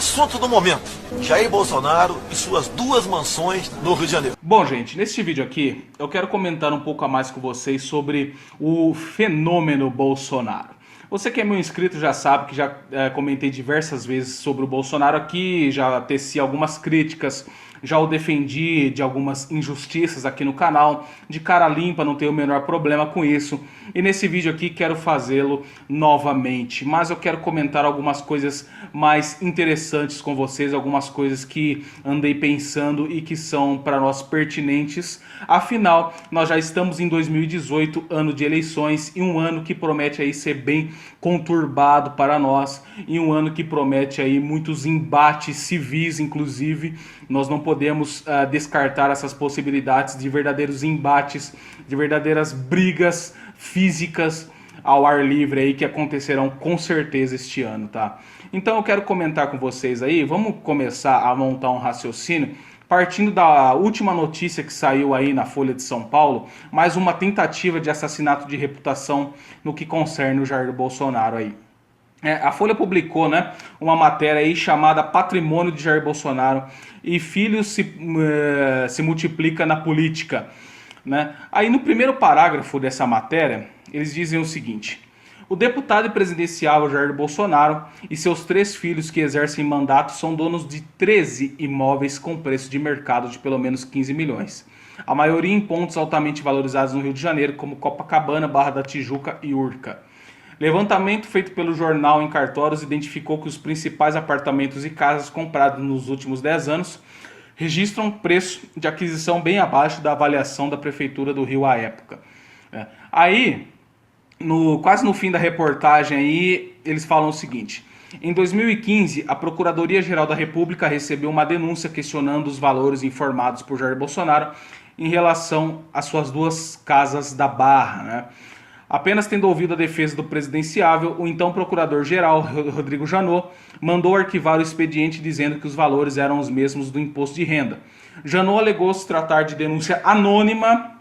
assunto do momento: Jair Bolsonaro e suas 2 mansões no Rio de Janeiro. Bom, gente, nesse vídeo aqui eu quero comentar um pouco a mais com vocês sobre o fenômeno Bolsonaro. Você que é meu inscrito já sabe que já comentei diversas vezes sobre o Bolsonaro aqui, já teci algumas críticas, já o defendi de algumas injustiças aqui no canal, de cara limpa, não tenho o menor problema com isso. E nesse vídeo aqui quero fazê-lo novamente, mas eu quero comentar algumas coisas mais interessantes com vocês, algumas coisas que andei pensando e que são para nós pertinentes. Afinal, nós já estamos em 2018, ano de eleições, e um ano que promete aí ser bem conturbado para nós, e um ano que promete aí muitos embates civis, inclusive. Nós não podemos descartar essas possibilidades de verdadeiros embates, de verdadeiras brigas físicas ao ar livre aí que acontecerão com certeza este ano, tá? Então eu quero comentar com vocês aí, vamos começar a montar um raciocínio partindo da última notícia que saiu aí na Folha de São Paulo, mais uma tentativa de assassinato de reputação no que concerne o Jair Bolsonaro aí. A Folha publicou, né, uma matéria aí chamada Patrimônio de Jair Bolsonaro e Filhos se multiplica na política, né? Aí no primeiro parágrafo dessa matéria, eles dizem o seguinte: o deputado e presidenciável Jair Bolsonaro e seus 3 filhos que exercem mandato são donos de 13 imóveis com preço de mercado de pelo menos 15 milhões. A maioria em pontos altamente valorizados no Rio de Janeiro, como Copacabana, Barra da Tijuca e Urca. Levantamento feito pelo jornal Em Cartórios identificou que os principais apartamentos e casas comprados nos últimos 10 anos registram preço de aquisição bem abaixo da avaliação da Prefeitura do Rio à época. Aí, quase no fim da reportagem, aí, eles falam o seguinte: em 2015, a Procuradoria-Geral da República recebeu uma denúncia questionando os valores informados por Jair Bolsonaro em relação às suas 2 casas da Barra, né? Apenas tendo ouvido a defesa do presidenciável, o então procurador-geral, Rodrigo Janot, mandou arquivar o expediente dizendo que os valores eram os mesmos do imposto de renda. Janot alegou se tratar de denúncia anônima,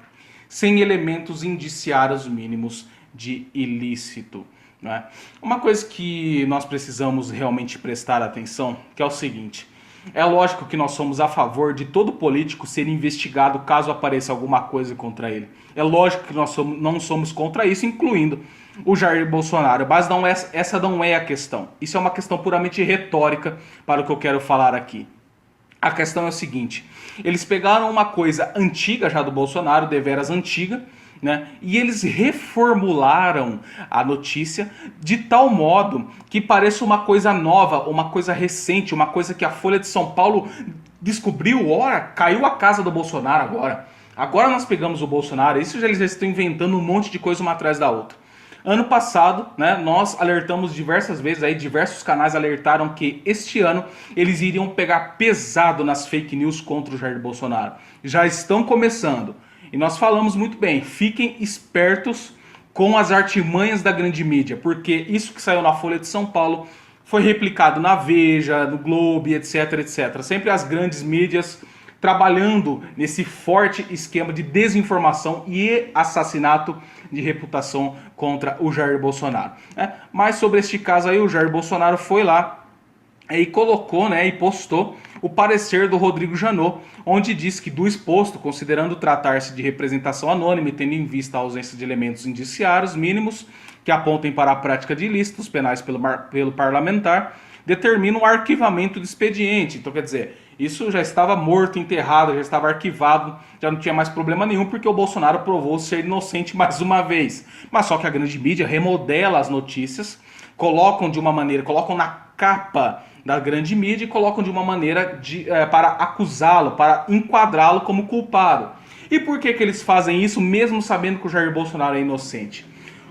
sem elementos indiciários mínimos de ilícito, né? Uma coisa que nós precisamos realmente prestar atenção, que é o seguinte: é lógico que nós somos a favor de todo político ser investigado caso apareça alguma coisa contra ele. É lógico que nós não somos contra isso, incluindo o Jair Bolsonaro. Mas essa não é a questão. Isso é uma questão puramente retórica para o que eu quero falar aqui. A questão é o seguinte: eles pegaram uma coisa antiga já do Bolsonaro, deveras antiga, né? E eles reformularam a notícia de tal modo que pareça uma coisa nova, uma coisa recente, uma coisa que a Folha de São Paulo descobriu. Ora, caiu a casa do Bolsonaro agora. Agora nós pegamos o Bolsonaro. Isso eles já estão inventando um monte de coisa uma atrás da outra. Ano passado, né, nós alertamos diversas vezes, aí diversos canais alertaram que este ano eles iriam pegar pesado nas fake news contra o Jair Bolsonaro. Já estão começando. E nós falamos muito bem, fiquem espertos com as artimanhas da grande mídia, porque isso que saiu na Folha de São Paulo foi replicado na Veja, no Globo, etc, etc. Sempre as grandes mídias trabalhando nesse forte esquema de desinformação e assassinato de reputação contra o Jair Bolsonaro. Mas sobre este caso aí, o Jair Bolsonaro foi lá e colocou, né, e postou o parecer do Rodrigo Janot, onde diz que do exposto, considerando tratar-se de representação anônima e tendo em vista a ausência de elementos indiciários mínimos que apontem para a prática de ilícitos penais pelo parlamentar, determina o arquivamento do expediente. Então, quer dizer, isso já estava morto, enterrado, já estava arquivado, já não tinha mais problema nenhum, porque o Bolsonaro provou ser inocente mais uma vez. Mas só que a grande mídia remodela as notícias, colocam na capa da grande mídia e colocam de uma maneira para acusá-lo, para enquadrá-lo como culpado. E por que eles fazem isso, mesmo sabendo que o Jair Bolsonaro é inocente?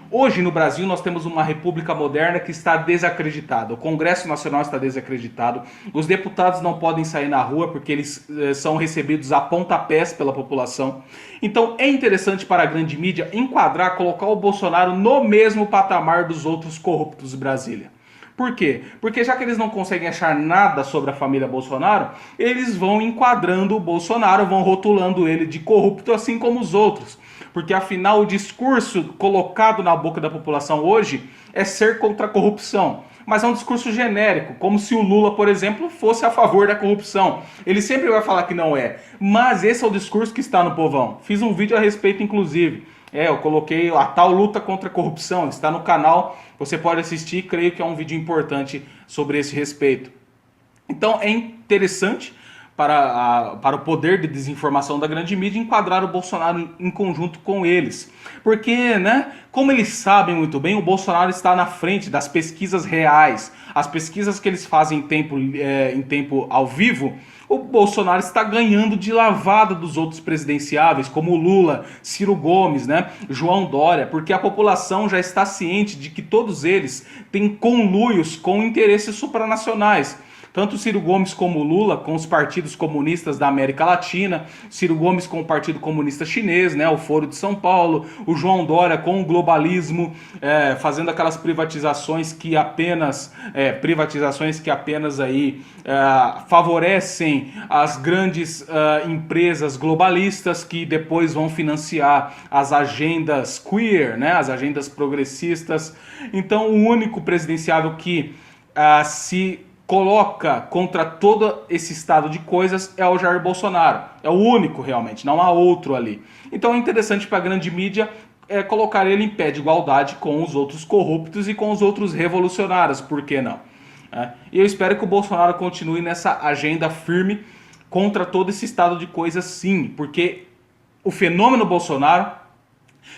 Hoje no Brasil nós temos uma república moderna que está desacreditada. O Congresso Nacional está desacreditado. Os deputados não podem sair na rua porque eles são recebidos a pontapés pela população. Então é interessante para a grande mídia enquadrar, colocar o Bolsonaro no mesmo patamar dos outros corruptos de Brasília. Por quê? Porque já que eles não conseguem achar nada sobre a família Bolsonaro, eles vão enquadrando o Bolsonaro, vão rotulando ele de corrupto assim como os outros. Porque afinal o discurso colocado na boca da população hoje é ser contra a corrupção. mas é um discurso genérico, como se o Lula, por exemplo, fosse a favor da corrupção. Ele sempre vai falar que não é, mas esse é o discurso que está no povão. Fiz um vídeo a respeito, inclusive. Eu coloquei a tal luta contra a corrupção, está no canal, você pode assistir, creio que é um vídeo importante sobre esse respeito. Então é interessante para o poder de desinformação da grande mídia enquadrar o Bolsonaro em conjunto com eles. Porque, né, como eles sabem muito bem, o Bolsonaro está na frente das pesquisas reais, as pesquisas que eles fazem em tempo ao vivo. O Bolsonaro está ganhando de lavada dos outros presidenciáveis, como Lula, Ciro Gomes, né, João Dória, porque a população já está ciente de que todos eles têm conluios com interesses supranacionais. Tanto Ciro Gomes como Lula com os partidos comunistas da América Latina, Ciro Gomes com o Partido Comunista Chinês, né, o Foro de São Paulo, o João Dória com o globalismo, fazendo aquelas privatizações que apenas aí favorecem as grandes empresas globalistas que depois vão financiar as agendas queer, né, as agendas progressistas. Então o único presidenciável que se coloca contra todo esse estado de coisas é o Jair Bolsonaro. É o único realmente, não há outro ali. Então é interessante para a grande mídia colocar ele em pé de igualdade com os outros corruptos e com os outros revolucionários, por que não? E eu espero que o Bolsonaro continue nessa agenda firme contra todo esse estado de coisas, sim, porque o fenômeno Bolsonaro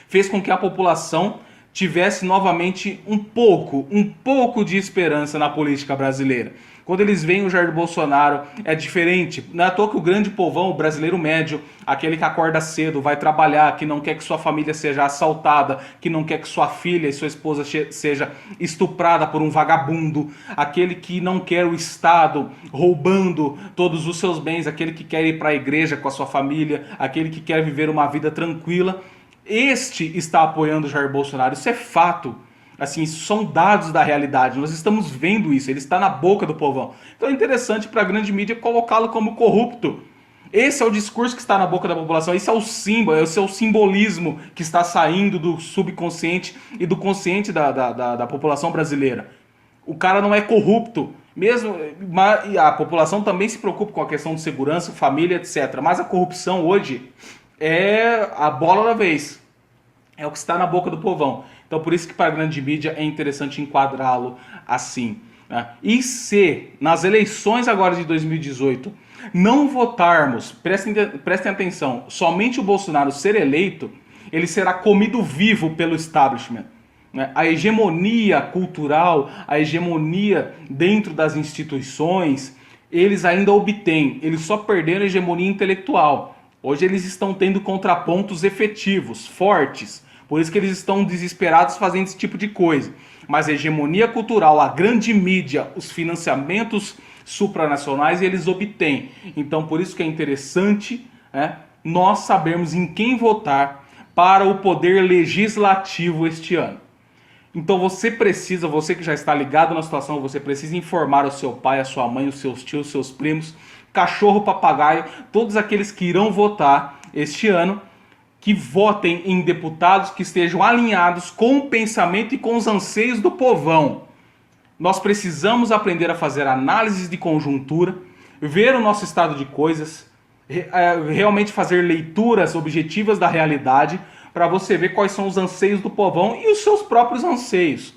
fez com que a população tivesse novamente um pouco de esperança na política brasileira. Quando eles veem o Jair Bolsonaro, é diferente. Não é à toa que o grande povão, o brasileiro médio, aquele que acorda cedo, vai trabalhar, que não quer que sua família seja assaltada, que não quer que sua filha e sua esposa seja estuprada por um vagabundo, aquele que não quer o Estado roubando todos os seus bens, aquele que quer ir para a igreja com a sua família, aquele que quer viver uma vida tranquila. Este está apoiando o Jair Bolsonaro, isso é fato, assim, isso são dados da realidade, nós estamos vendo isso, ele está na boca do povão. Então é interessante para a grande mídia colocá-lo como corrupto. Esse é o discurso que está na boca da população, esse é o símbolo, esse é o simbolismo que está saindo do subconsciente e do consciente da população brasileira. O cara não é corrupto, mesmo, a população também se preocupa com a questão de segurança, família, etc. Mas a corrupção hoje é a bola da vez. É o que está na boca do povão. Então por isso que para a grande mídia é interessante enquadrá-lo assim. Né? E se nas eleições agora de 2018 não votarmos, prestem atenção, somente o Bolsonaro ser eleito, ele será comido vivo pelo establishment. Né? A hegemonia cultural, a hegemonia dentro das instituições, eles ainda obtêm, eles só perderam a hegemonia intelectual. Hoje eles estão tendo contrapontos efetivos, fortes. Por isso que eles estão desesperados fazendo esse tipo de coisa. Mas a hegemonia cultural, a grande mídia, os financiamentos supranacionais, eles obtêm. Então por isso que é interessante nós sabermos em quem votar para o poder legislativo este ano. Então você que já está ligado na situação, você precisa informar o seu pai, a sua mãe, os seus tios, os seus primos, cachorro, papagaio, todos aqueles que irão votar este ano, que votem em deputados que estejam alinhados com o pensamento e com os anseios do povão. Nós precisamos aprender a fazer análises de conjuntura, ver o nosso estado de coisas, realmente fazer leituras objetivas da realidade, para você ver quais são os anseios do povão e os seus próprios anseios.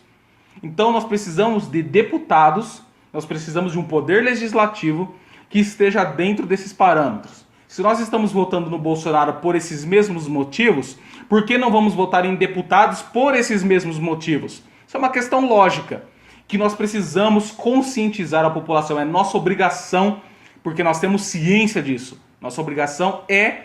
Então nós precisamos de deputados, nós precisamos de um poder legislativo que esteja dentro desses parâmetros. Se nós estamos votando no Bolsonaro por esses mesmos motivos, por que não vamos votar em deputados por esses mesmos motivos? Isso é uma questão lógica, que nós precisamos conscientizar a população. É nossa obrigação, porque nós temos ciência disso. Nossa obrigação é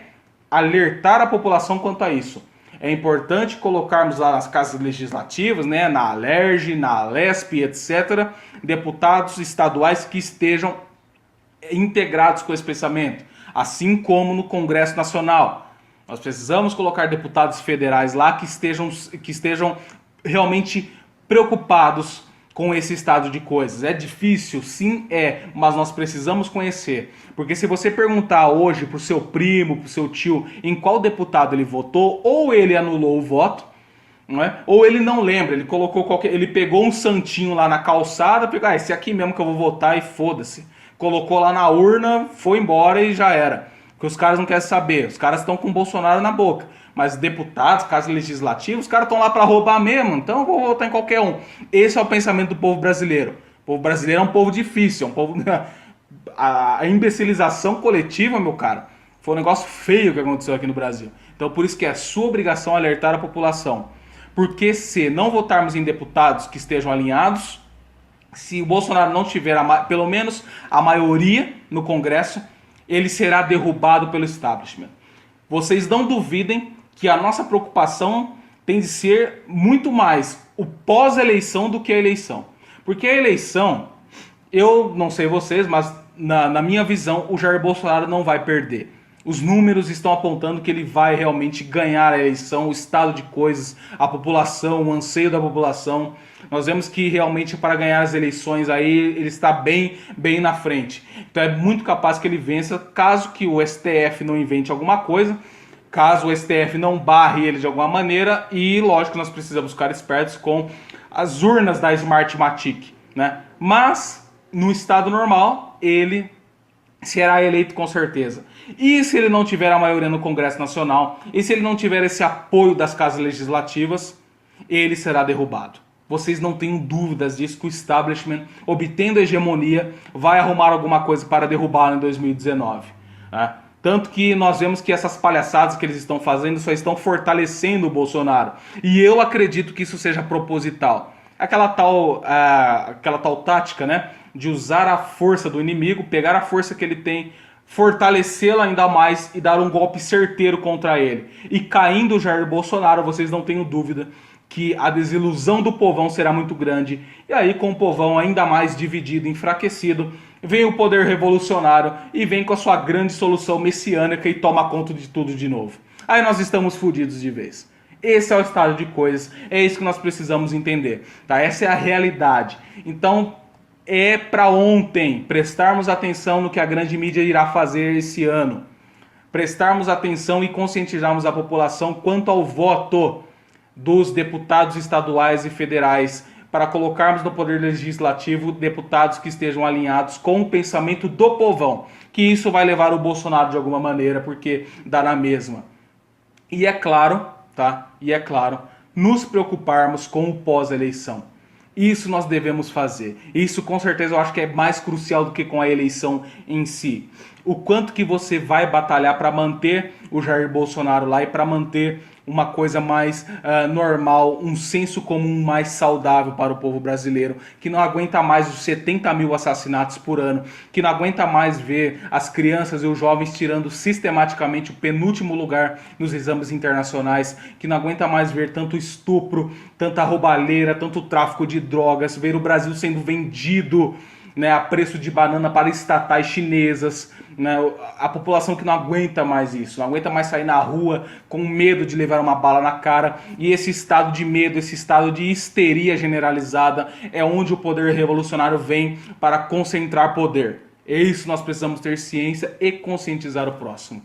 alertar a população quanto a isso. É importante colocarmos lá nas casas legislativas, né, na Alerj, na Alesp, etc., deputados estaduais que estejam integrados com esse pensamento, assim como no Congresso Nacional. Nós precisamos colocar deputados federais lá que estejam realmente preocupados com esse estado de coisas. É difícil? Sim, mas nós precisamos conhecer. Porque se você perguntar hoje para o seu primo, para o seu tio, em qual deputado ele votou, ou ele anulou o voto, Não é? Ou ele não lembra, ele colocou ele pegou um santinho lá na calçada, pegou, esse aqui mesmo que eu vou votar e foda-se. Colocou lá na urna, foi embora e já era. Porque os caras não querem saber, os caras estão com o Bolsonaro na boca. Mas deputados, casos legislativos, os caras estão lá para roubar mesmo, então eu vou votar em qualquer um. Esse é o pensamento do povo brasileiro. O povo brasileiro é um povo difícil, é um povo... A imbecilização coletiva, meu cara, foi um negócio feio que aconteceu aqui no Brasil. Então por isso que é sua obrigação alertar a população. Porque se não votarmos em deputados que estejam alinhados, se o Bolsonaro não tiver pelo menos a maioria no Congresso, ele será derrubado pelo establishment. Vocês não duvidem que a nossa preocupação tem de ser muito mais o pós-eleição do que a eleição. Porque a eleição, eu não sei vocês, mas na minha visão, o Jair Bolsonaro não vai perder. Os números estão apontando que ele vai realmente ganhar a eleição, o estado de coisas, a população, o anseio da população. Nós vemos que realmente para ganhar as eleições aí ele está bem na frente. Então é muito capaz que ele vença, caso que o STF não invente alguma coisa, caso o STF não barre ele de alguma maneira, e lógico nós precisamos ficar espertos com as urnas da Smartmatic, né? Mas no estado normal ele será eleito com certeza. E se ele não tiver a maioria no Congresso Nacional, e se ele não tiver esse apoio das casas legislativas, ele será derrubado. Vocês não tenham dúvidas disso, que o establishment, obtendo a hegemonia, vai arrumar alguma coisa para derrubá-lo em 2019. Né? Tanto que nós vemos que essas palhaçadas que eles estão fazendo só estão fortalecendo o Bolsonaro. E eu acredito que isso seja proposital. Aquela tal tática, né, de usar a força do inimigo, pegar a força que ele tem, fortalecê-la ainda mais e dar um golpe certeiro contra ele. E caindo o Jair Bolsonaro, vocês não tenham dúvida que a desilusão do povão será muito grande. E aí, com o povão ainda mais dividido, enfraquecido, vem o poder revolucionário e vem com a sua grande solução messiânica e toma conta de tudo de novo. Aí nós estamos fodidos de vez. Esse é o estado de coisas, é isso que nós precisamos entender, tá? Essa é a realidade. Então, é para ontem prestarmos atenção no que a grande mídia irá fazer esse ano. Prestarmos atenção e conscientizarmos a população quanto ao voto dos deputados estaduais e federais, para colocarmos no poder legislativo deputados que estejam alinhados com o pensamento do povão, que isso vai levar o Bolsonaro de alguma maneira, porque dá na mesma. E é claro, tá? E é claro, nos preocuparmos com o pós-eleição. Isso nós devemos fazer. Isso com certeza eu acho que é mais crucial do que com a eleição em si. O quanto que você vai batalhar para manter o Jair Bolsonaro lá e para manter uma coisa mais normal, um senso comum mais saudável para o povo brasileiro, que não aguenta mais os 70 mil assassinatos por ano, que não aguenta mais ver as crianças e os jovens tirando sistematicamente o penúltimo lugar nos exames internacionais, que não aguenta mais ver tanto estupro, tanta roubalheira, tanto tráfico de drogas, ver o Brasil sendo vendido, né, a preço de banana para estatais chinesas, né, a população que não aguenta mais isso, não aguenta mais sair na rua com medo de levar uma bala na cara, e esse estado de medo, esse estado de histeria generalizada é onde o poder revolucionário vem para concentrar poder. É isso, nós precisamos ter ciência e conscientizar o próximo.